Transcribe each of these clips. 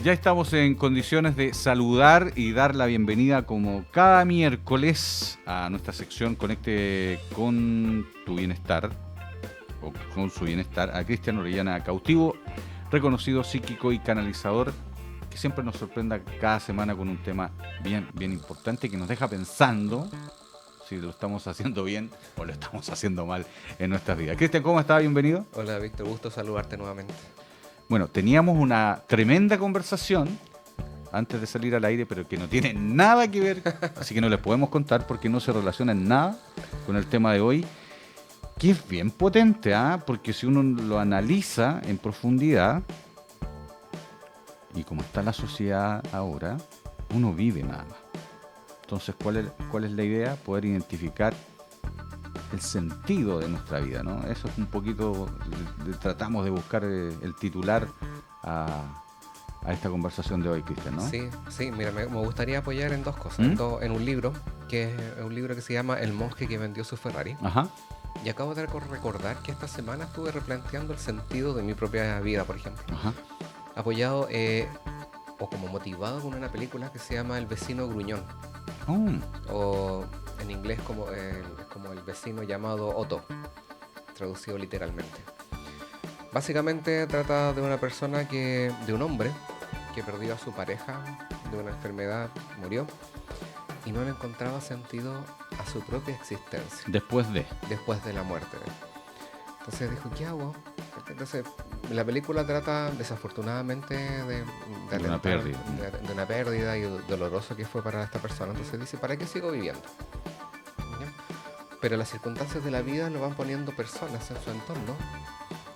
Ya estamos en condiciones de saludar y dar la bienvenida como cada miércoles a nuestra sección Conecte con tu bienestar o con su bienestar a Cristian Orellana Cautivo, reconocido psíquico y canalizador que siempre nos sorprenda cada semana con un tema bien importante que nos deja pensando si lo estamos haciendo bien o lo estamos haciendo mal en nuestras vidas. Cristian, ¿cómo estás? Bienvenido. Hola Víctor, gusto saludarte nuevamente. Bueno, teníamos una tremenda conversación antes de salir al aire, pero que no tiene nada que ver, así que no les podemos contar porque no se relaciona en nada con el tema de hoy, que es bien potente, porque si uno lo analiza en profundidad, y como está la sociedad ahora, uno vive nada más. Entonces, ¿cuál es la idea? Poder identificar el sentido de nuestra vida, ¿no? Eso es un poquito, tratamos de buscar el titular a esta conversación de hoy, Cristian, ¿no? Sí, mira, me gustaría apoyar en dos cosas. En un libro, que es un libro que se llama El monje que vendió su Ferrari. Ajá. Y acabo de recordar que esta semana estuve replanteando el sentido de mi propia vida, por ejemplo. Ajá. Apoyado o como motivado con una película que se llama El vecino gruñón. O en inglés como el vecino llamado Otto, traducido literalmente. Básicamente trata de una persona de un hombre que perdió a su pareja de una enfermedad, murió y no le encontraba sentido a su propia existencia. Después de la muerte. Entonces dijo, ¿qué hago? Entonces la película trata desafortunadamente de una pérdida. De una pérdida y doloroso que fue para esta persona. Entonces dice, ¿para qué sigo viviendo? ¿Ya? Pero las circunstancias de la vida lo van poniendo personas en su entorno,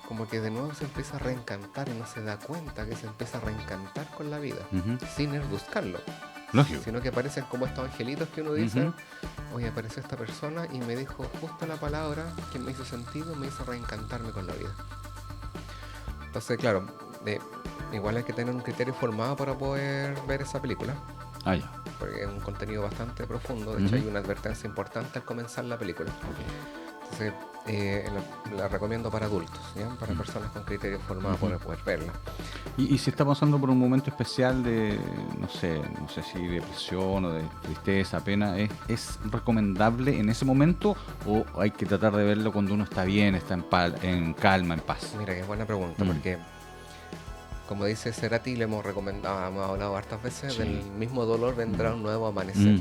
como que de nuevo se empieza a reencantar y no se da cuenta que se empieza a reencantar con la vida, sin él buscarlo. Lógico. Sino que aparecen como estos angelitos que uno dice, oye, apareció esta persona y me dijo justo la palabra que me hizo sentido, me hizo reencantarme con la vida. Entonces, claro, igual hay que tener un criterio formado para poder ver esa película. Ya. Porque es un contenido bastante profundo. De hecho, hay una advertencia importante al comenzar la película. Entonces, la recomiendo para adultos, ¿ya? Para personas con criterio formado para poder verla. Y si está pasando por un momento especial de, no sé si depresión o de tristeza, pena, ¿es recomendable en ese momento o hay que tratar de verlo cuando uno está bien, está en calma, en paz? Mira, qué buena pregunta, porque como dice Cerati, le hemos hablado hartas veces, del mismo dolor vendrá un nuevo amanecer.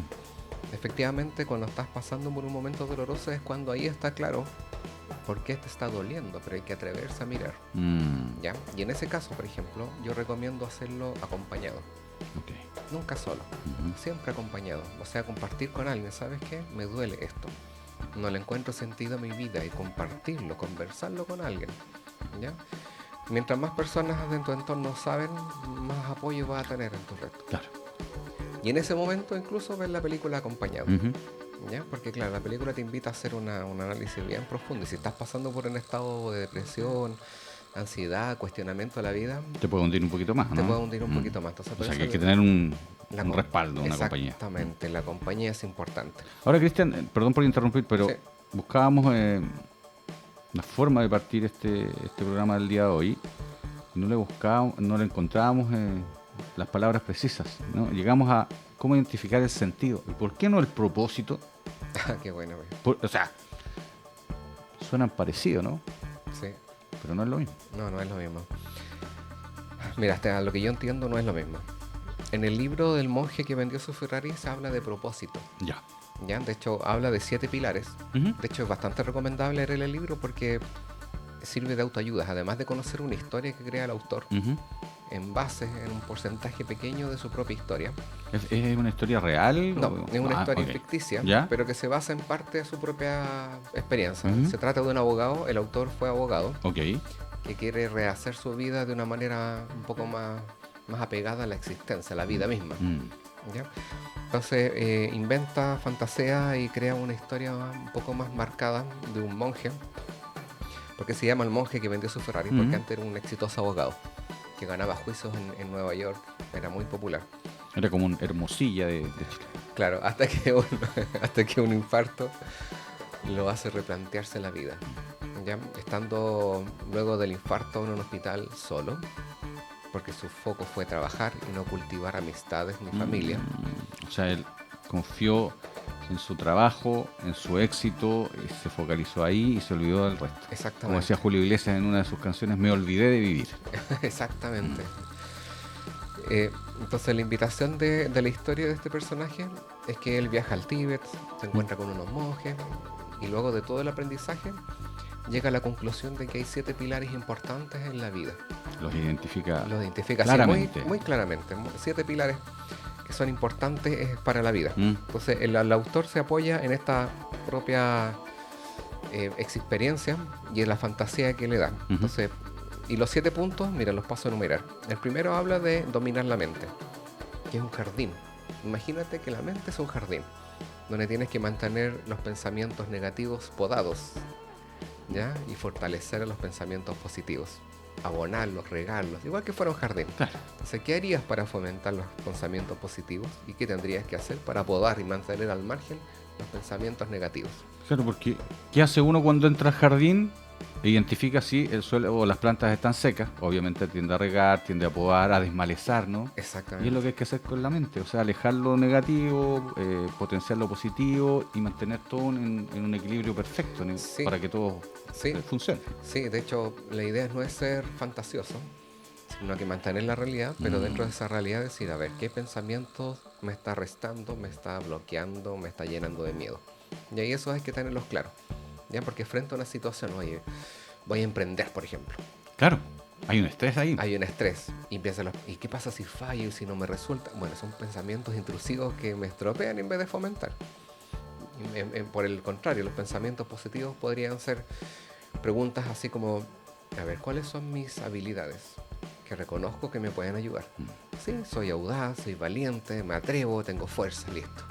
Efectivamente, cuando estás pasando por un momento doloroso es cuando ahí está claro por qué te está doliendo, pero hay que atreverse a mirar. ¿Ya? Y en ese caso, por ejemplo, yo recomiendo hacerlo acompañado. Nunca solo, siempre acompañado. O sea, compartir con alguien, ¿sabes qué? Me duele esto. No le encuentro sentido a mi vida y compartirlo, conversarlo con alguien. ¿Ya? Mientras más personas en tu entorno saben, más apoyo vas a tener en tu red. Claro. Y en ese momento incluso ver la película acompañado. ¿Ya? Porque claro, la película te invita a hacer un análisis bien profundo. Y si estás pasando por un estado de depresión, ansiedad, cuestionamiento de la vida, te puede hundir un poquito más, ¿no? Te puede hundir un poquito más. Entonces, o sea que hay que tener un respaldo, una compañía. Exactamente, la compañía es importante. Ahora, Cristian, perdón por interrumpir, pero buscábamos la forma de partir este programa del día de hoy. No le encontrábamos las palabras precisas, ¿no? Llegamos a cómo identificar el sentido. ¿Y por qué no el propósito? Qué bueno. O sea, suenan parecidos, ¿no? Sí. Pero no es lo mismo. No es lo mismo. Mira, hasta lo que yo entiendo no es lo mismo. En el libro del monje que vendió su Ferrari se habla de propósito. Ya. De hecho, habla de 7 pilares. De hecho, es bastante recomendable leer el libro porque sirve de autoayuda, además de conocer una historia que crea el autor en base, en un porcentaje pequeño de su propia historia. ¿Es una historia real? No, es una historia ficticia, ¿ya? Pero que se basa en parte de su propia experiencia. Se trata de un abogado, el autor fue abogado, que quiere rehacer su vida de una manera un poco más apegada a la existencia, a la vida misma. ¿Ya? Entonces inventa, fantasea y crea una historia un poco más marcada de un monje, porque se llama El monje que vendió su Ferrari, porque antes era un exitoso abogado que ganaba juicios en Nueva York, era muy popular. Era como un Hermosilla de Chile. Claro, hasta que un infarto lo hace replantearse la vida. ¿Ya? Estando luego del infarto en un hospital solo, porque su foco fue trabajar y no cultivar amistades ni familia. O sea, él confió en su trabajo, en su éxito, y se focalizó ahí y se olvidó del resto. Como Exactamente. decía Julio Iglesias en una de sus canciones, me olvidé de vivir. Exactamente. Entonces la invitación de la historia de este personaje es que él viaja al Tíbet, se encuentra con unos monjes y luego de todo el aprendizaje llega a la conclusión de que hay 7 pilares importantes en la vida. Los identifica, Los identifica así claramente. muy claramente. 7 pilares que son importantes para la vida. Entonces el autor se apoya en esta propia experiencia y en la fantasía que le da. Entonces, y los 7 puntos, mira, los paso a enumerar. El primero habla de dominar la mente, que es un jardín. Imagínate que la mente es un jardín, donde tienes que mantener los pensamientos negativos podados, ¿ya? Y fortalecer los pensamientos positivos, abonarlos, regarlos, igual que fuera un jardín. Claro. Entonces, ¿qué harías para fomentar los pensamientos positivos? ¿Y qué tendrías que hacer para podar y mantener al margen los pensamientos negativos? Claro, porque ¿qué hace uno cuando entra al jardín? Identifica si el suelo o las plantas están secas, obviamente tiende a regar, tiende a podar, a desmalezar, ¿no? Exactamente. Y es lo que hay que hacer con la mente, o sea, alejar lo negativo, potenciar lo positivo y mantener todo en un equilibrio perfecto, ¿no? Sí. Para que todo funcione. Sí, de hecho, la idea no es ser fantasioso, sino que mantener la realidad, pero dentro de esa realidad decir, a ver, ¿qué pensamiento me está restando, me está bloqueando, me está llenando de miedo? Y ahí eso hay que tenerlos claros, ¿ya? Porque frente a una situación, oye, voy a emprender, por ejemplo. Claro, hay un estrés ahí. Hay un estrés. Y ¿y qué pasa si fallo y si no me resulta? Bueno, son pensamientos intrusivos que me estropean en vez de fomentar. Por el contrario, los pensamientos positivos podrían ser preguntas así como, a ver, ¿cuáles son mis habilidades que reconozco que me pueden ayudar? Sí, soy audaz, soy valiente, me atrevo, tengo fuerza, listo.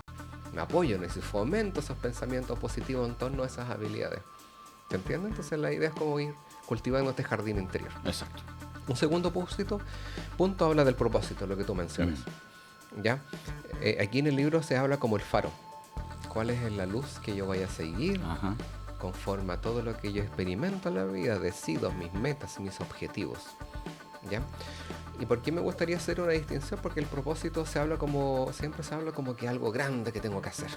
Me apoyo en eso y fomento esos pensamientos positivos en torno a esas habilidades. ¿Se entiende? Entonces la idea es como ir cultivando este jardín interior. Exacto. Un segundo punto habla del propósito, lo que tú mencionas. ¿Ya? Aquí en el libro se habla como el faro. ¿Cuál es la luz que yo voy a seguir? Ajá. Conforme a todo lo que yo experimento en la vida, decido mis metas, mis objetivos. ¿Ya? ¿Y por qué me gustaría hacer una distinción? Porque el propósito siempre se habla como que algo grande que tengo que hacer.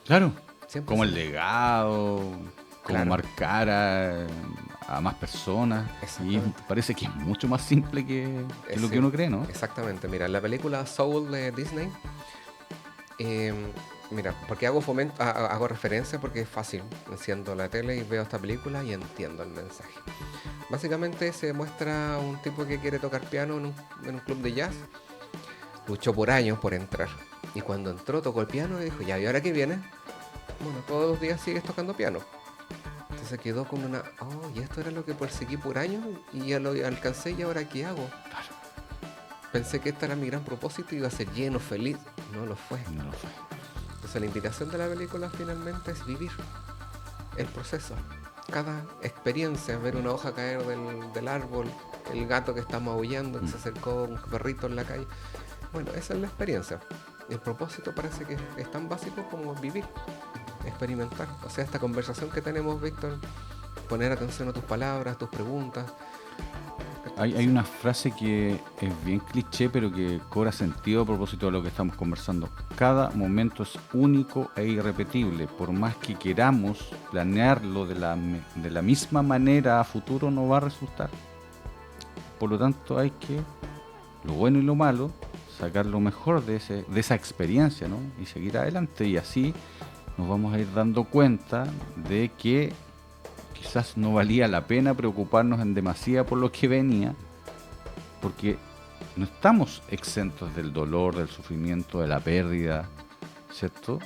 Claro. Siempre Como el legado, como marcar a más personas. Y parece que es mucho más simple que lo que uno cree, ¿no? Exactamente. Mira, la película Soul de Disney, mira, porque hago referencia porque es fácil. Enciendo la tele y veo esta película y entiendo el mensaje. Básicamente se muestra un tipo que quiere tocar piano en un club de jazz. Luchó por años por entrar. Y cuando entró, tocó el piano y dijo, ya, ¿y ahora qué viene? Bueno, todos los días sigues tocando piano. Entonces quedó con y esto era lo que perseguí por años y ya lo alcancé y ahora ¿qué hago? Claro. Pensé que este era mi gran propósito y iba a ser lleno, feliz. No lo fue. Entonces la invitación de la película finalmente es vivir el proceso. Cada experiencia, ver una hoja caer del árbol, el gato que está maullando, que se acercó un perrito en la calle. Bueno, esa es la experiencia. El propósito parece que es tan básico como vivir, experimentar. O sea, esta conversación que tenemos, Víctor, poner atención a tus palabras, tus preguntas. Hay una frase que es bien cliché, pero que cobra sentido a propósito de lo que estamos conversando. Cada momento es único e irrepetible. Por más que queramos planearlo de la misma manera a futuro, no va a resultar. Por lo tanto, hay que, lo bueno y lo malo, sacar lo mejor de esa experiencia, ¿no? Y seguir adelante. Y así nos vamos a ir dando cuenta de que quizás no valía la pena preocuparnos en demasía por lo que venía, porque no estamos exentos del dolor, del sufrimiento, de la pérdida, ¿cierto?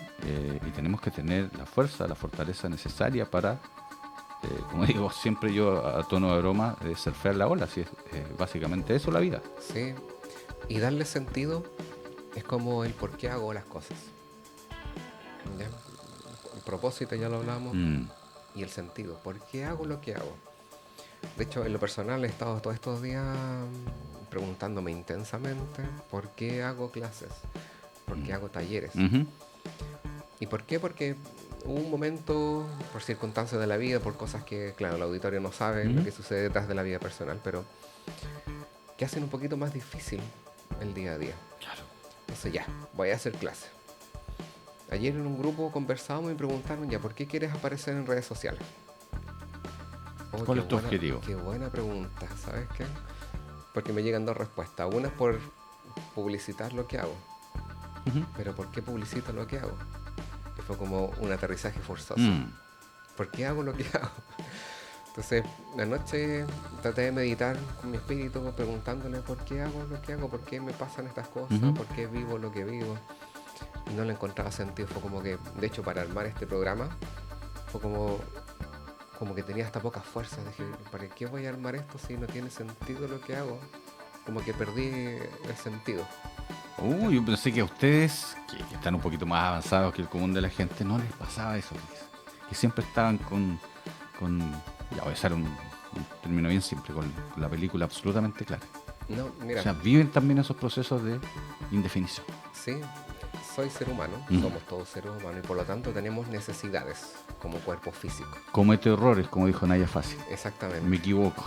Y tenemos que tener la fuerza, la fortaleza necesaria para, como digo siempre yo a tono de broma, surfear la ola. Así es básicamente eso la vida. Sí, y darle sentido es como el por qué hago las cosas. ¿Ya? El propósito ya lo hablamos. Y el sentido, ¿por qué hago lo que hago? De hecho, en lo personal he estado todos estos días preguntándome intensamente ¿por qué hago clases? ¿Por qué hago talleres? ¿Y por qué? Porque hubo un momento, por circunstancias de la vida, por cosas que, claro, el auditorio no sabe lo que sucede detrás de la vida personal, pero que hacen un poquito más difícil el día a día. Claro. Entonces ya, voy a hacer clase. Ayer en un grupo conversábamos y me preguntaron ya, ¿por qué quieres aparecer en redes sociales? Oh, ¿Cuál es tu objetivo? Qué buena pregunta, ¿sabes qué? Porque me llegan dos respuestas. Una es por publicitar lo que hago. Ujú. Pero ¿por qué publicito lo que hago? Y fue como un aterrizaje forzoso. ¿Por qué hago lo que hago? Entonces, la noche traté de meditar con mi espíritu, preguntándole por qué hago lo que hago, por qué me pasan estas cosas, Ujú. por qué vivo lo que vivo. Y no le encontraba sentido. Fue como que, de hecho, para armar este programa, fue como que tenía hasta pocas fuerzas. Dije, ¿para qué voy a armar esto si no tiene sentido lo que hago? Como que perdí el sentido. Yo pensé que a ustedes, que están un poquito más avanzados que el común de la gente, no les pasaba eso. Que siempre estaban ya voy a usar un término bien simple, con la película absolutamente clara. No, mira, O sea, viven también esos procesos de indefinición. sí, soy ser humano, somos todos seres humanos y por lo tanto tenemos necesidades como cuerpo físico. Comete errores, como dijo Naya Fácil. Exactamente. Me equivoco.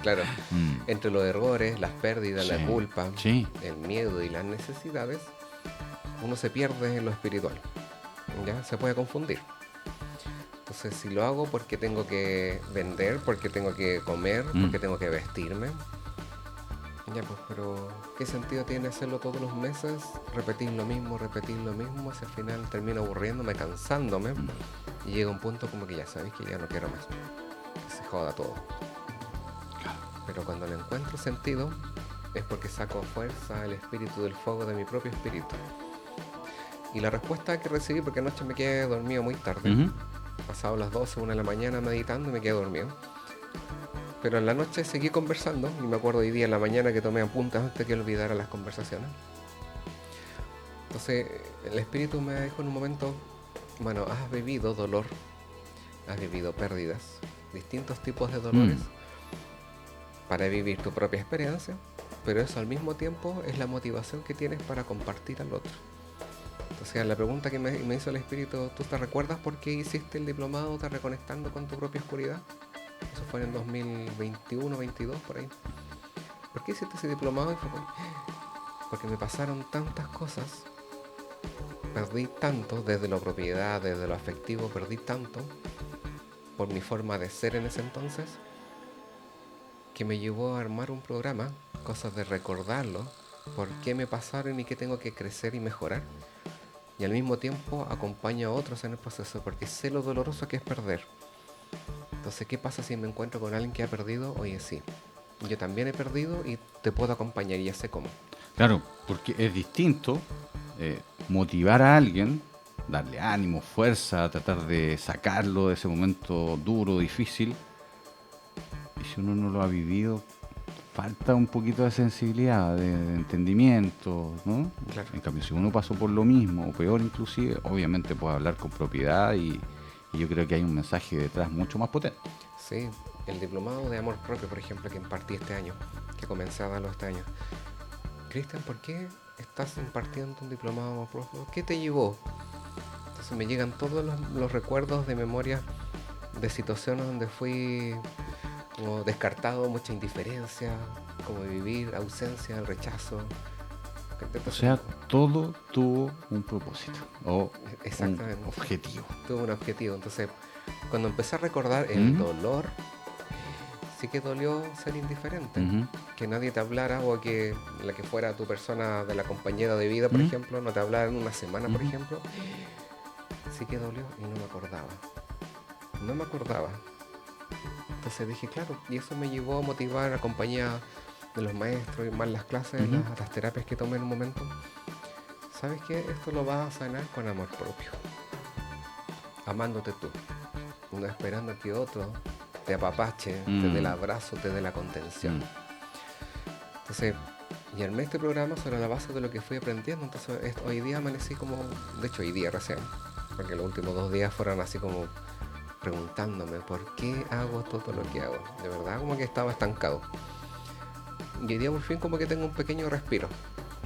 Claro, Mm. entre los errores, las pérdidas, la Sí, culpa, sí. el miedo y las necesidades, uno se pierde en lo espiritual. ¿Ya? Se puede confundir. Entonces, si lo hago porque tengo que vender, porque tengo que comer, porque tengo que vestirme, ya pues, pero ¿qué sentido tiene hacerlo todos los meses? Repetir lo mismo, hacia el final termino aburriéndome, cansándome, y llega un punto como que ya sabéis que ya no quiero más, que se joda todo. Pero cuando le encuentro sentido, es porque saco fuerza el espíritu del fuego de mi propio espíritu. Y la respuesta que recibí, porque anoche me quedé dormido muy tarde, pasado las 12, 1 de la mañana meditando y me quedé dormido. Pero en la noche seguí conversando y me acuerdo hoy día en la mañana que tomé apuntes antes que olvidara las conversaciones. Entonces el espíritu me dijo en un momento, bueno, has vivido dolor, has vivido pérdidas, distintos tipos de dolores para vivir tu propia experiencia, pero eso al mismo tiempo es la motivación que tienes para compartir al otro. Entonces la pregunta que me hizo el espíritu, ¿tú te recuerdas por qué hiciste el diplomado de Reconectando con tu propia oscuridad? Eso fue en el 2021, 22, por ahí. ¿Por qué hiciste ese diplomado? Y fue porque me pasaron tantas cosas, perdí tanto, desde la propiedad, desde lo afectivo, perdí tanto por mi forma de ser en ese entonces, que me llevó a armar un programa, cosas de recordarlo, por qué me pasaron y qué tengo que crecer y mejorar. Y al mismo tiempo acompaño a otros en el proceso, porque sé lo doloroso que es perder. Entonces, ¿qué pasa si me encuentro con alguien que ha perdido? Oye, sí, yo también he perdido y te puedo acompañar y ya sé cómo. Claro, porque es distinto motivar a alguien, darle ánimo, fuerza, tratar de sacarlo de ese momento duro, difícil. Y si uno no lo ha vivido, falta un poquito de sensibilidad, de entendimiento, ¿no? Claro. En cambio, si uno pasó por lo mismo, o peor inclusive, obviamente puede hablar con propiedad y yo creo que hay un mensaje detrás mucho más potente. Sí, el diplomado de amor propio, por ejemplo, que impartí este año, que comencé a darlo este año. Cristian, ¿por qué estás impartiendo un diplomado de amor propio? ¿Qué te llevó? Entonces me llegan todos los recuerdos de memoria de situaciones donde fui como descartado, mucha indiferencia, como vivir, ausencia, el rechazo. O sea, todo tuvo un propósito o Exactamente. un objetivo. Tuve un objetivo. Entonces, cuando empecé a recordar el dolor, sí que dolió ser indiferente. Que nadie te hablara o que la que fuera tu persona de la compañera de vida, por ejemplo, no te hablara en una semana, por ejemplo. Sí que dolió y no me acordaba. No me acordaba. Entonces dije, claro, y eso me llevó a motivar a compañía de los maestros y más las clases, las terapias que tomé en un momento. ¿Sabes qué? Esto lo vas a sanar con amor propio. Amándote tú. No esperando que otro te apapache, te dé el abrazo, te dé la contención. Entonces, y armé este programa sobre la base de lo que fui aprendiendo. Entonces, hoy día amanecí como, de hecho hoy día recién, porque los últimos 2 días fueron así como preguntándome por qué hago todo lo que hago. De verdad como que estaba estancado. Y hoy día por fin como que tengo un pequeño respiro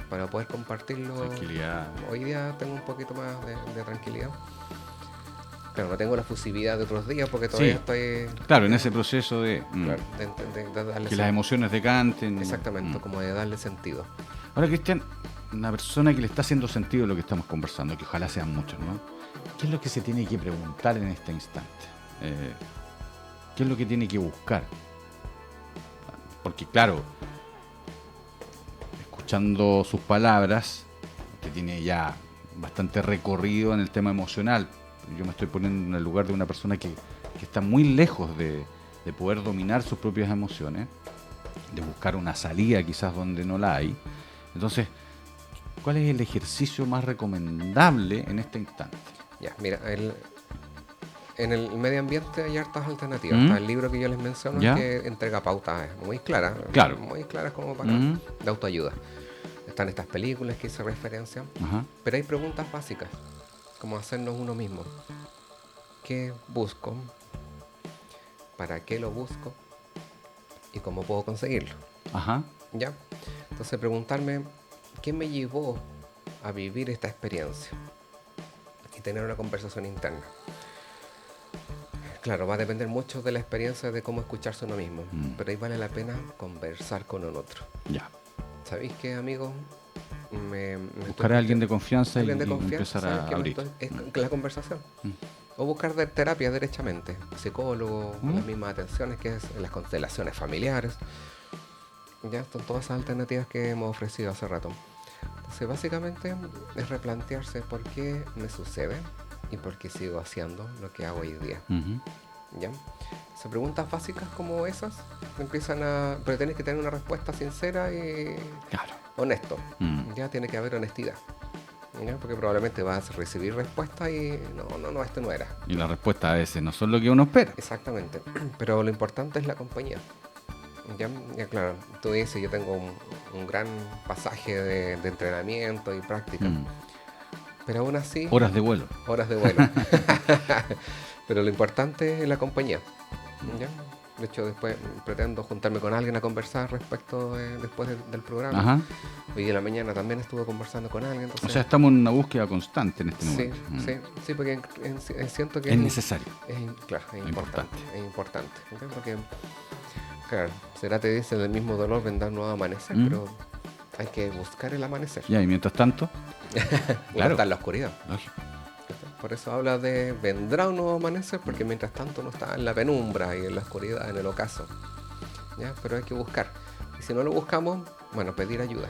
para poder compartirlo. Tranquilidad. Hoy día tengo un poquito más de tranquilidad. Claro, no tengo la fusividad de otros días porque todavía Sí. estoy... Claro, en ese proceso de Claro, de darle que las emociones decanten. exactamente, como de darle sentido. Ahora, Cristian, una persona que le está haciendo sentido lo que estamos conversando, que ojalá sean muchos, ¿no? ¿Qué es lo que se tiene que preguntar en este instante? ¿Qué es lo que tiene que buscar? Porque, claro, escuchando sus palabras, que tiene ya bastante recorrido en el tema emocional, yo me estoy poniendo en el lugar de una persona que está muy lejos de poder dominar sus propias emociones, de buscar una salida quizás donde no la hay. Entonces, ¿cuál es el ejercicio más recomendable en este instante? Ya, mira, en el medio ambiente hay hartas alternativas. ¿Mm? Está el libro que yo les menciono ¿Ya? que entrega pautas muy claras. Claro. Muy claras como para ¿Mm? de autoayuda. Están estas películas que hice referencia. Ajá. Pero hay preguntas básicas, como hacernos uno mismo. ¿Qué busco? ¿Para qué lo busco? ¿Y cómo puedo conseguirlo? Ajá. ¿Ya? Entonces preguntarme, ¿qué me llevó a vivir esta experiencia? Y tener una conversación interna. Claro, va a depender mucho de la experiencia de cómo escucharse uno mismo, pero ahí vale la pena conversar con un otro. Ya. ¿Sabéis qué, amigo? Buscar a alguien de confianza y confianza, empezar ¿sabes a qué? abrir. Es la conversación. O buscar terapia derechamente, psicólogo, las mismas atenciones que es las constelaciones familiares. Ya son todas esas alternativas que hemos ofrecido hace rato. Entonces, básicamente es replantearse por qué me sucede y por qué sigo haciendo lo que hago hoy día. ¿Ya? Se preguntas básicas como esas empiezan a... Pero tienes que tener una respuesta sincera y Claro. honesto. Ya tiene que haber honestidad. ¿Ya? Porque probablemente vas a recibir respuestas y no, esto no era. Y las respuestas a veces no son lo que uno espera. Exactamente. Pero lo importante es la compañía. Ya claro, tú dices, yo tengo un gran pasaje de entrenamiento y práctica. Pero aún así... Horas de vuelo. Horas de vuelo. Pero lo importante es la compañía. ¿Ya? De hecho, después pretendo juntarme con alguien a conversar respecto después del programa. Ajá. Hoy en la mañana también estuve conversando con alguien. Entonces, O sea, estamos en una búsqueda constante en este sí, momento. sí, porque siento que Es necesario. claro, es Importante. importante. Es importante. ¿Okay? Porque, claro, será te dice del mismo dolor vendrá un nuevo amanecer, pero hay que buscar el amanecer. Ya, y mientras tanto, Claro. Está en la oscuridad. lógico. Por eso habla de vendrá un nuevo amanecer, porque mientras tanto no está en la penumbra y en la oscuridad, en el ocaso. ¿Ya? Pero hay que buscar. Y si no lo buscamos, bueno, pedir ayuda.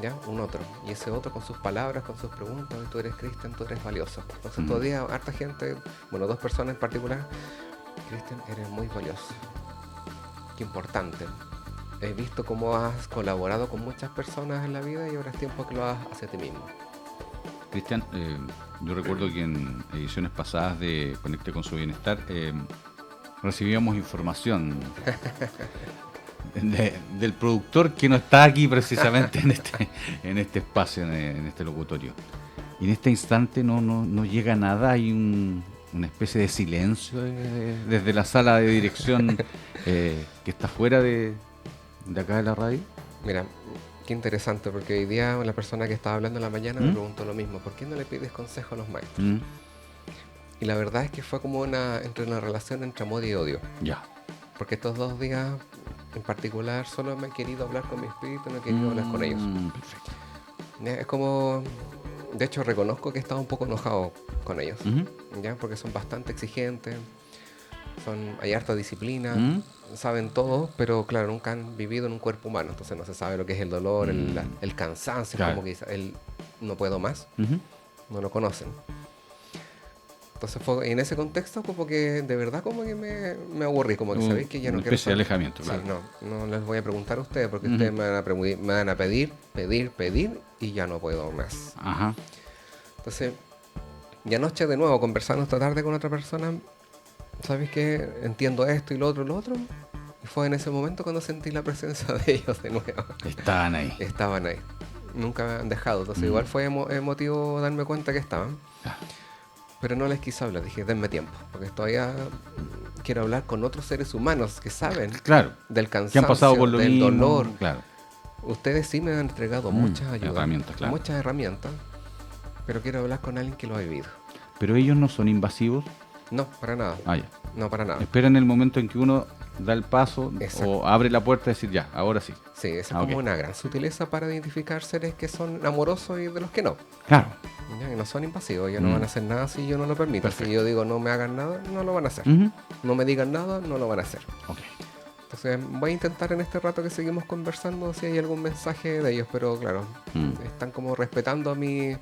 ¿Ya? Un otro. Y ese otro con sus palabras, con sus preguntas, tú eres Cristian, tú eres valioso. Entonces todavía harta gente, bueno, 2 personas en particular, Cristian, eres muy valioso. Qué importante. He visto cómo has colaborado con muchas personas en la vida y ahora es tiempo que lo hagas hacia ti mismo. Cristian, yo recuerdo que en ediciones pasadas de Conecte con su Bienestar recibíamos información del productor que no está aquí precisamente en este espacio, en este locutorio. Y en este instante no llega nada, hay una especie de silencio desde la sala de dirección que está fuera de acá de la radio. Mira, qué interesante, porque hoy día la persona que estaba hablando en la mañana me preguntó lo mismo. ¿Por qué no le pides consejo a los maestros? Y la verdad es que fue como una relación entre amor y odio. Ya. Porque estos 2 días en particular solo me he querido hablar con mi espíritu, no he querido hablar con ellos. Perfecto. Es como... De hecho, reconozco que he estado un poco enojado con ellos. ¿Ya? Porque son bastante exigentes. Hay harta disciplina. Saben todo, pero claro, nunca han vivido en un cuerpo humano. Entonces no se sabe lo que es el dolor, el cansancio. Claro. Como que el no puedo más. No lo conocen. Entonces fue en ese contexto como que de verdad como que me aburrí, como que sabéis que ya no quiero especie de alejamiento, sí, claro. no les voy a preguntar a ustedes porque ustedes me van a pedir y ya no puedo más. Ajá. Entonces, y anoche de nuevo conversando esta tarde con otra persona, ¿sabéis que entiendo esto y lo otro? Y fue en ese momento cuando sentí la presencia de ellos de nuevo. Estaban ahí. Estaban ahí. Nunca me han dejado. Entonces igual fue emotivo darme cuenta que estaban. Pero no les quise hablar, dije, denme tiempo, porque todavía quiero hablar con otros seres humanos que saben del cansancio, que han pasado por lo del mismo, dolor. Claro. Ustedes sí me han entregado muchas ayudas, herramientas, claro. muchas herramientas, pero quiero hablar con alguien que lo ha vivido. Pero ellos no son invasivos. No, para nada. Ah, ya. No, para nada. Esperan el momento en que uno da el paso Exacto. o abre la puerta y decir, ya, ahora sí. Sí, esa es Ah, como ok. una gran sutileza para identificar seres que son amorosos y de los que no. Claro. ¿Ya? Que no son invasivos, ellos no van a hacer nada si yo no lo permito. Perfecto. Si yo digo no me hagan nada, no lo van a hacer. Ujú. No me digan nada, no lo van a hacer. Ok. Entonces voy a intentar en este rato que seguimos conversando si hay algún mensaje de ellos, pero claro, están como respetando mi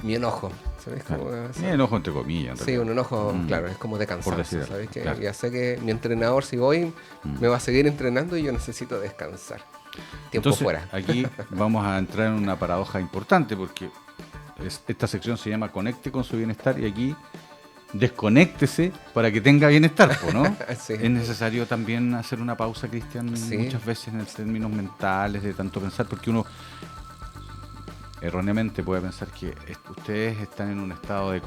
enojo. ¿Sabes? Claro. Como, Ni enojo entre comillas. en sí, realidad. un enojo, Mm. claro, es como de Por cansancio, decir, ¿sabes? Que claro. ya sé que mi entrenador, si voy, me va a seguir entrenando y yo necesito descansar. Tiempo Entonces, fuera. aquí vamos a entrar en una paradoja importante porque esta sección se llama Conecte con su bienestar y aquí desconéctese para que tenga bienestar, po, ¿no? Sí. Es necesario también hacer una pausa, Cristian, Sí. muchas veces en términos mentales, de tanto pensar, porque uno erróneamente puede pensar que ustedes están en un estado de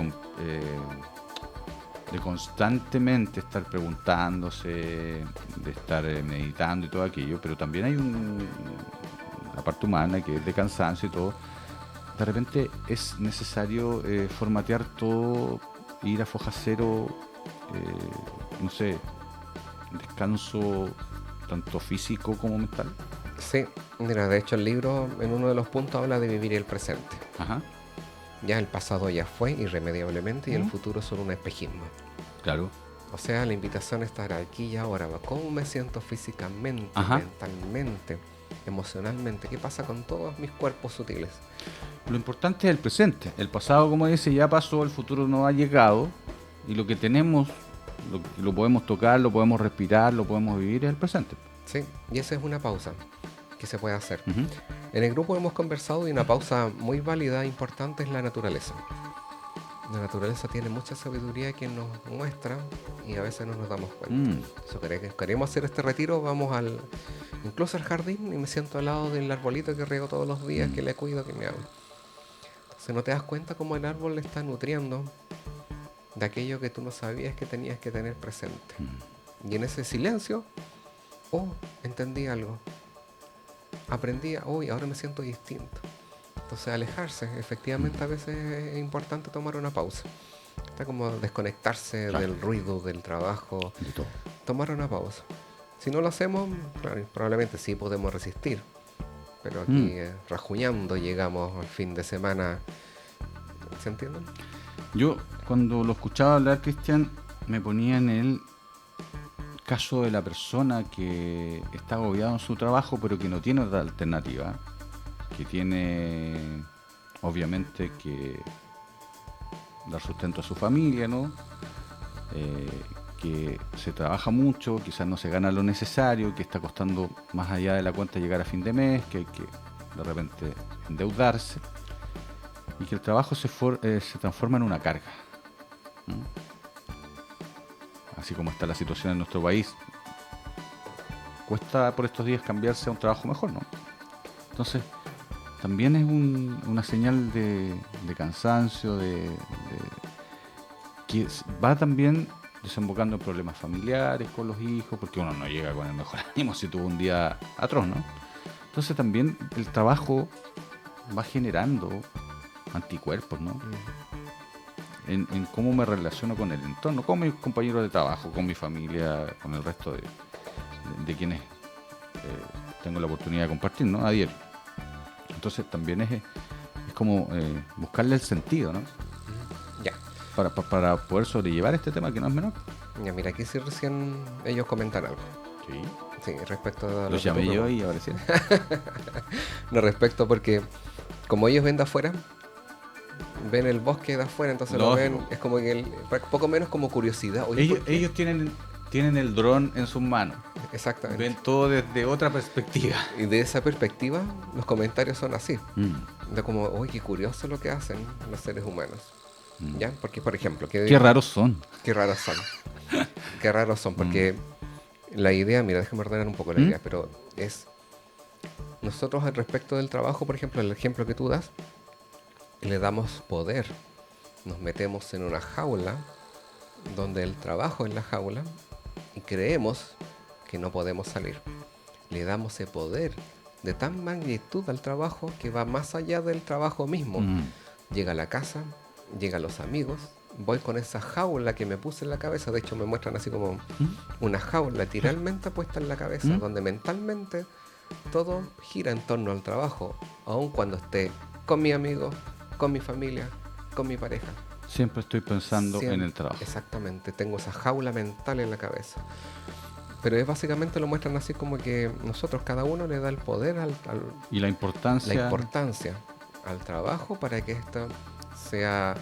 constantemente estar preguntándose, de estar meditando y todo aquello, pero también hay una parte humana que es de cansancio y todo. De repente es necesario formatear todo, ir a foja cero, no sé, descanso tanto físico como mental. Sí, mira, de hecho el libro en uno de los puntos habla de vivir el presente. Ajá, Ya el pasado ya fue irremediablemente y el futuro es solo un espejismo. claro. O sea, la invitación a estar aquí y ahora. ¿Cómo me siento físicamente, Ajá. mentalmente, emocionalmente? ¿Qué pasa con todos mis cuerpos sutiles? Lo importante es el presente. El pasado, como dice, ya pasó, el futuro no ha llegado y lo que tenemos, lo podemos tocar, lo podemos respirar, lo podemos vivir, es el presente. Sí, y esa es una pausa que se puede hacer. Ujú. En el grupo hemos conversado y una pausa muy válida e importante es la naturaleza. La naturaleza tiene mucha sabiduría que nos muestra y a veces no nos damos cuenta. So, queremos hacer este retiro, vamos incluso al jardín y me siento al lado del arbolito que riego todos los días, que le cuido, que me hago. Entonces no te das cuenta cómo el árbol le está nutriendo de aquello que tú no sabías que tenías que tener presente. Y en ese silencio, entendí algo. Aprendí, ahora me siento distinto. Entonces alejarse, efectivamente a veces es importante tomar una pausa. Está como desconectarse Claro. del ruido, del trabajo, De todo. tomar una pausa. Si no lo hacemos, claro, probablemente sí podemos resistir. Pero aquí rajuñando llegamos al fin de semana. ¿Se entiende? Yo, cuando lo escuchaba hablar, Cristian, me ponía en el caso de la persona que está agobiada en su trabajo, pero que no tiene otra alternativa, que tiene, obviamente, que dar sustento a su familia, ¿no? Que se trabaja mucho, quizás no se gana lo necesario, que está costando más allá de la cuenta llegar a fin de mes, que hay que de repente endeudarse, y que el trabajo se transforma en una carga. ¿No? Así como está la situación en nuestro país, cuesta por estos días cambiarse a un trabajo mejor, ¿no? Entonces, también es una señal de cansancio, que va también desembocando en problemas familiares con los hijos, porque uno no llega con el mejor ánimo si tuvo un día atroz, ¿no? Entonces también el trabajo va generando anticuerpos, ¿no? En cómo me relaciono con el entorno, con mis compañeros de trabajo, con mi familia, con el resto de quienes tengo la oportunidad de compartir, ¿no? A diario. Entonces también es como buscarle el sentido, ¿no? Ya. Para poder sobrellevar este tema que no es menor. Ya, mira, aquí sí recién ellos comentan algo. Sí. Sí, respecto a lo Los que tú llamé yo preguntas. y aparecieron. No, respecto porque como ellos ven de afuera, ven el bosque de afuera, entonces lo Lógico. ven, es como que poco menos como curiosidad. Oye, ¿por qué? Ellos tienen el dron en sus manos. Exactamente. Ven todo desde otra perspectiva. Y de esa perspectiva, los comentarios son así. De como, uy, qué curioso lo que hacen los seres humanos. ¿Ya? Porque, por ejemplo, Qué raros son. Qué raros son. Qué raros son, porque la idea, mira, déjame ordenar un poco la idea, pero es nosotros al respecto del trabajo, por ejemplo, el ejemplo que tú das, le damos poder. Nos metemos en una jaula donde el trabajo es la jaula y creemos que no podemos salir. Le damos ese poder de tan magnitud al trabajo que va más allá del trabajo mismo. Llega a la casa, llega a los amigos, voy con esa jaula que me puse en la cabeza. De hecho, me muestran así como una jaula literalmente puesta en la cabeza, donde mentalmente todo gira en torno al trabajo, aun cuando esté con mi amigo, con mi familia, con mi pareja. Siempre estoy pensando en el trabajo. Exactamente, tengo esa jaula mental en la cabeza. Pero es básicamente lo muestran así como que nosotros, cada uno le da el poder y la importancia al trabajo para que esto sea...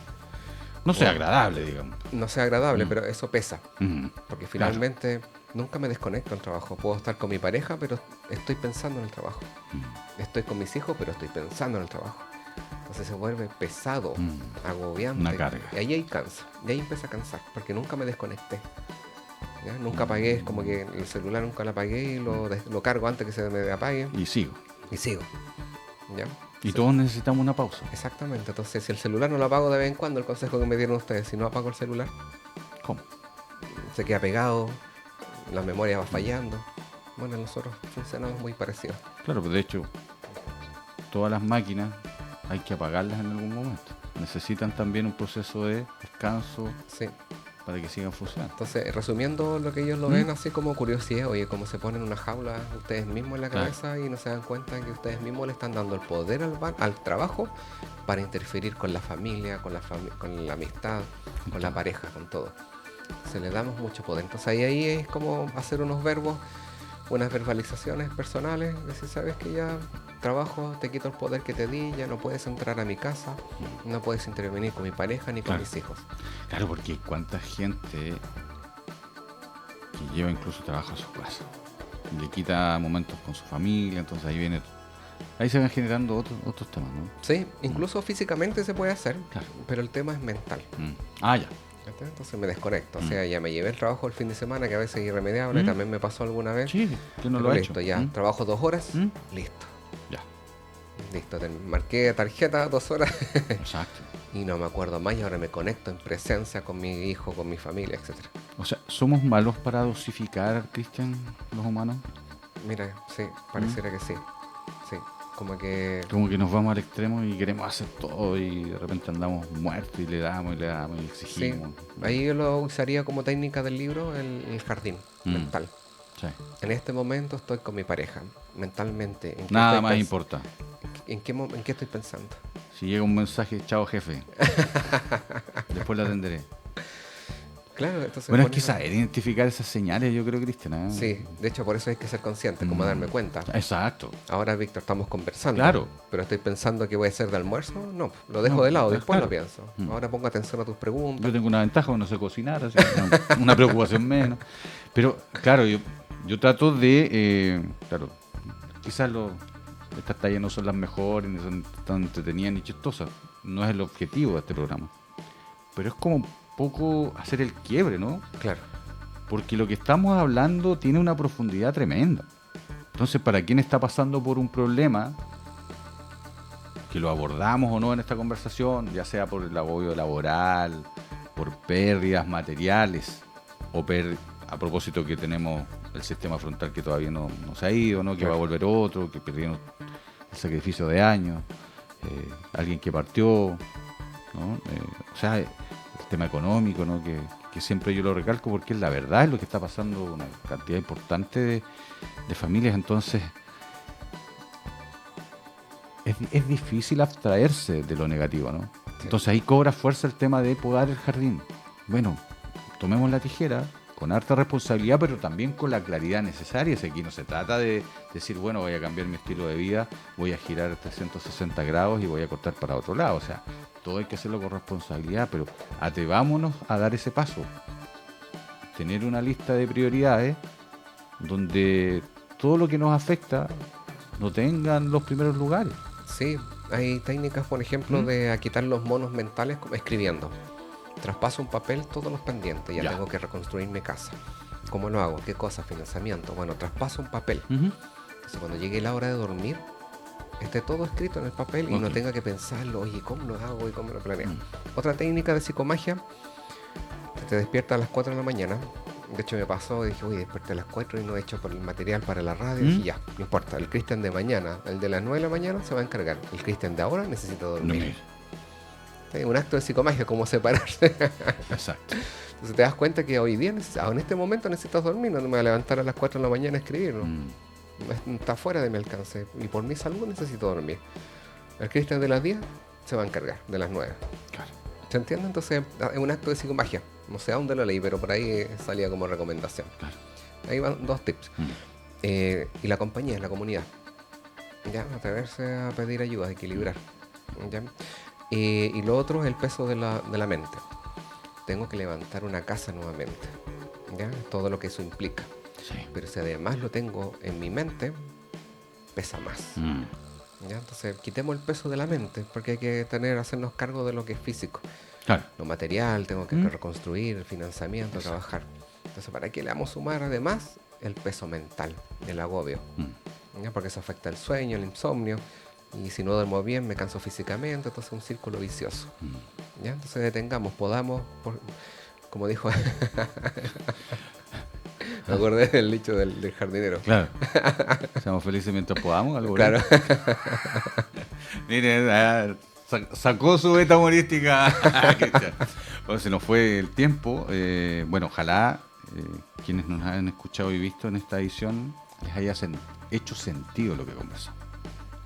No sea agradable, digamos. No sea agradable, pero eso pesa. Mm. Porque finalmente nunca me desconecto del trabajo. Puedo estar con mi pareja, pero estoy pensando en el trabajo. Estoy con mis hijos, pero estoy pensando en el trabajo. Entonces se vuelve pesado, agobiante. Una carga. Y ahí cansa. Y ahí empieza a cansar, porque nunca me desconecté. ¿Ya? Nunca apagué, es como que el celular nunca lo apagué y lo cargo antes que se me apague. Y sigo. ¿Ya? Y todos necesitamos una pausa. Exactamente. Entonces, si el celular no lo apago de vez en cuando, el consejo que me dieron ustedes, si no apago el celular, ¿Cómo? se queda pegado, la memoria va fallando. Bueno, nosotros funcionamos muy parecidos. Claro, pues de hecho, todas las máquinas hay que apagarlas en algún momento. Necesitan también un proceso de descanso para que sigan funcionando. Entonces, resumiendo lo que ellos lo ven así como curiosidad, oye, como se ponen una jaula ustedes mismos en la cabeza y no se dan cuenta que ustedes mismos le están dando el poder al trabajo para interferir con la familia, con la amistad, con la pareja, con todo. Se le damos mucho poder. Entonces ahí es como hacer unos verbos, unas verbalizaciones personales, decir, sabes que ya trabajo, te quito el poder que te di, ya no puedes entrar a mi casa, no puedes intervenir con mi pareja ni con mis hijos. Claro, porque cuánta gente que lleva incluso trabajo a su casa, le quita momentos con su familia, entonces ahí se van generando otros temas, ¿no? Sí, incluso físicamente se puede hacer, pero el tema es mental. Ya. Entonces me desconecto, o sea, ya me llevé el trabajo el fin de semana, que a veces es irremediable, también me pasó alguna vez. Sí, yo no lo he hecho. Ya, trabajo 2 horas, listo. Ya. Listo, marqué tarjeta 2 horas. Exacto. Y no me acuerdo más, y ahora me conecto en presencia con mi hijo, con mi familia, etcétera. O sea, ¿somos malos para dosificar, Cristian, los humanos? Mira, sí, pareciera que sí. Sí, como que nos vamos al extremo y queremos hacer todo y de repente andamos muertos y le damos y exigimos. Sí, ahí yo lo usaría como técnica del libro, el jardín mental. Sí. En este momento estoy con mi pareja, mentalmente. Nada más importa. ¿En qué estoy pensando? Si llega un mensaje, chao jefe. Después lo atenderé. Claro, entonces... Bueno, es que saber identificar esas señales, yo creo, Cristian. Sí, de hecho por eso hay que ser consciente, como darme cuenta. Exacto. Ahora, Víctor, estamos conversando. Claro. Pero estoy pensando que voy a hacer de almuerzo. No, lo dejo de lado, después lo pienso. Ahora pongo atención a tus preguntas. Yo tengo una ventaja, no sé cocinar, así una preocupación menos. Pero, claro, yo trato de... claro, quizás estas tallas no son las mejores, ni son tan entretenidas ni chistosas. No es el objetivo de este programa. Pero es como poco hacer el quiebre, ¿no? Claro. Porque lo que estamos hablando tiene una profundidad tremenda. Entonces, para quien está pasando por un problema, que lo abordamos o no en esta conversación, ya sea por el agobio laboral, por pérdidas materiales, o a propósito que tenemos el sistema frontal que todavía no se ha ido, ¿no? Que va a volver otro, que perdieron el sacrificio de años, alguien que partió, ¿no? O sea, el tema económico, ¿no? Que siempre yo lo recalco porque es la verdad, es lo que está pasando una cantidad importante de familias. Entonces es difícil abstraerse de lo negativo, ¿no? Sí. Entonces ahí cobra fuerza el tema de podar el jardín. Bueno, tomemos la tijera con harta responsabilidad, pero también con la claridad necesaria. Si aquí no se trata de decir, bueno, voy a cambiar mi estilo de vida, voy a girar 360 grados y voy a cortar para otro lado. O sea, todo hay que hacerlo con responsabilidad, pero atrevámonos a dar ese paso. Tener una lista de prioridades donde todo lo que nos afecta no tengan los primeros lugares. Sí, hay técnicas, por ejemplo, de quitar los monos mentales escribiendo. Traspaso un papel, todos los pendientes, ya tengo que reconstruir mi casa. ¿Cómo lo hago? ¿Qué cosa? Financiamiento. Bueno, traspaso un papel. Entonces, cuando llegue la hora de dormir, esté todo escrito en el papel y no tenga que pensarlo, oye, ¿cómo lo hago y cómo lo planeo? Otra técnica de psicomagia, te despiertas a las 4 de la mañana. De hecho, me pasó, dije, uy, desperté a las 4 y no he hecho por el material para la radio. Y ya, no importa, el Cristian de mañana, el de las 9 de la mañana se va a encargar. El Cristian de ahora necesita dormir. Es un acto de psicomagia, como separarse. Exacto. Entonces te das cuenta que hoy día, en este momento necesitas dormir, no me voy a levantar a las 4 de la mañana a escribir, ¿no? Está fuera de mi alcance y por mi salud necesito dormir. El Cristian de las 10 se va a encargar, de las 9. Claro. ¿Se entiende? Entonces es un acto de psicomagia. No sé a dónde lo leí, pero por ahí salía como recomendación. Claro. Ahí van 2 tips. Y la compañía, la comunidad. ¿Ya? Atreverse a pedir ayuda, a equilibrar. ¿Ya? Y lo otro es el peso de la mente. Tengo que levantar una casa nuevamente. ¿Ya? Todo lo que eso implica. Sí. Pero si además lo tengo en mi mente, pesa más. ¿Ya? Entonces quitemos el peso de la mente, porque hay que hacernos cargo de lo que es físico. Claro. Lo material, tengo que reconstruir, el financiamiento, trabajar. Entonces, ¿para qué le vamos a sumar además el peso mental, el agobio? ¿Ya? Porque eso afecta el sueño, el insomnio. Y si no duermo bien, me canso físicamente. Entonces es un círculo vicioso. ¿Ya? Entonces detengamos, podamos, como dijo... Me acordé del dicho del jardinero. Claro. Seamos felices mientras podamos, algo. Claro. Miren, sacó su beta humorística. Bueno, se nos fue el tiempo. Bueno, ojalá quienes nos han escuchado y visto en esta edición les haya hecho sentido lo que conversamos.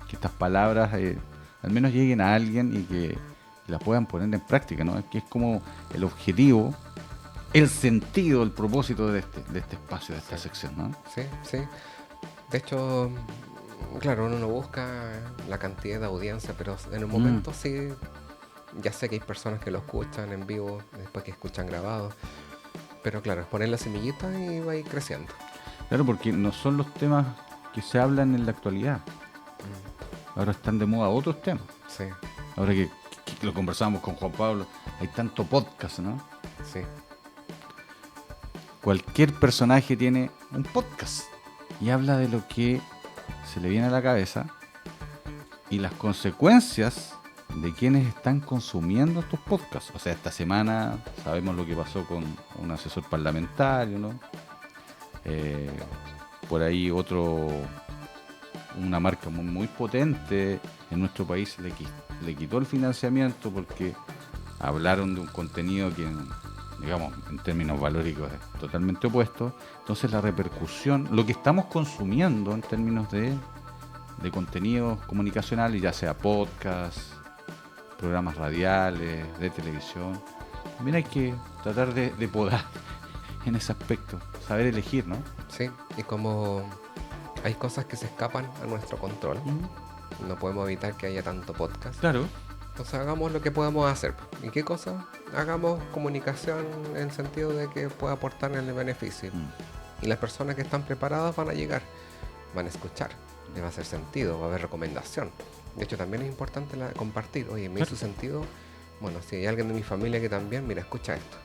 Que estas palabras al menos lleguen a alguien y que las puedan poner en práctica, ¿no? Que es como el objetivo, el sentido, el propósito de este espacio, de esta sección, ¿no? Sí, sí. De hecho, claro, uno no busca la cantidad de audiencia, pero en un momento sí, ya sé que hay personas que lo escuchan en vivo, después que escuchan grabado, pero claro, es poner la semillita y va a ir creciendo. Claro, porque no son los temas que se hablan en la actualidad. Ahora están de moda otros temas. Sí. Ahora que lo conversamos con Juan Pablo, hay tanto podcast, ¿no? Sí. Cualquier personaje tiene un podcast y habla de lo que se le viene a la cabeza y las consecuencias de quienes están consumiendo estos podcasts. O sea, esta semana sabemos lo que pasó con un asesor parlamentario, ¿no? Por ahí una marca muy potente en nuestro país le quitó el financiamiento porque hablaron de un contenido que, digamos, en términos valóricos es totalmente opuesto. Entonces la repercusión, lo que estamos consumiendo en términos de contenidos comunicacionales, ya sea podcast, programas radiales, de televisión, también hay que tratar de podar en ese aspecto, saber elegir, ¿no? Sí, y como hay cosas que se escapan a nuestro control, no podemos evitar que haya tanto podcast. Claro. Entonces hagamos lo que podamos hacer. ¿Y qué cosa? Hagamos comunicación en el sentido de que pueda aportar en el beneficio. Y las personas que están preparadas van a llegar, van a escuchar, les va a hacer sentido, va a haber recomendación. De hecho, también es importante compartir. Oye, me hizo sentido. Bueno, si hay alguien de mi familia que también, mira, escucha esto.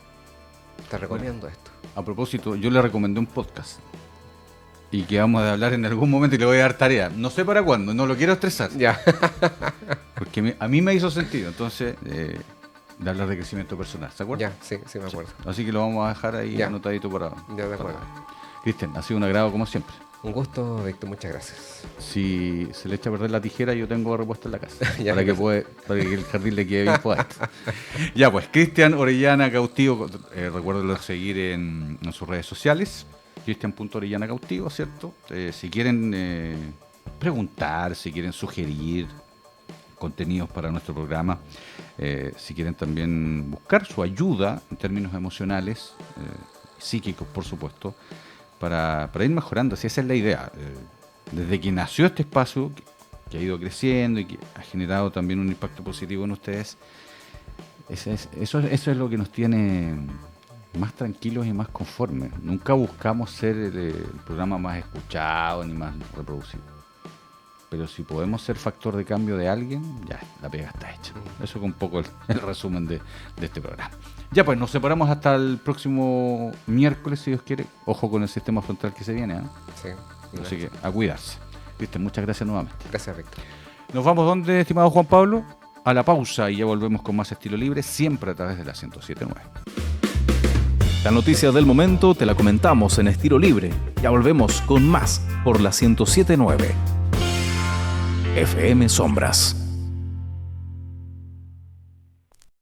Te recomiendo esto. A propósito, yo le recomendé un podcast y que vamos a hablar en algún momento y le voy a dar tarea. No sé para cuándo, no lo quiero estresar. Ya. Porque a mí me hizo sentido. Entonces, de hablar de crecimiento personal, ¿se acuerdan? Ya, sí, me acuerdo. Sí. Así que lo vamos a dejar ahí ya. Anotadito por ahora. Ya, de acuerdo. Cristian, ha sido un agrado como siempre. Un gusto, Víctor, muchas gracias. Si se le echa a perder la tijera, yo tengo repuesto en la casa. Ya, para que el jardín le quede bien puesto. Ya, pues, Cristian Orellana Cautivo, recuérdenlo seguir en sus redes sociales. Cristian.Orellana Cautivo, ¿cierto? Si quieren preguntar, si quieren sugerir contenidos para nuestro programa, si quieren también buscar su ayuda en términos emocionales, psíquicos, por supuesto, para ir mejorando. Si esa es la idea. Desde que nació este espacio, que ha ido creciendo y que ha generado también un impacto positivo en ustedes, eso es lo que nos tiene más tranquilos y más conformes. Nunca buscamos ser el programa más escuchado ni más reproducido. Pero si podemos ser factor de cambio de alguien, ya la pega está hecha. Eso es un poco el resumen de este programa. Ya pues, nos separamos hasta el próximo miércoles, si Dios quiere. Ojo con el sistema frontal que se viene, ¿eh? Sí. Así que a cuidarse. ¿Viste? Muchas gracias nuevamente. Gracias, Víctor. ¿Nos vamos dónde, estimado Juan Pablo? A la pausa y ya volvemos con más Estilo Libre, siempre a través de la 107.9. La noticia del momento te la comentamos en Estilo Libre. Ya volvemos con más por la 107.9. FM Sombras.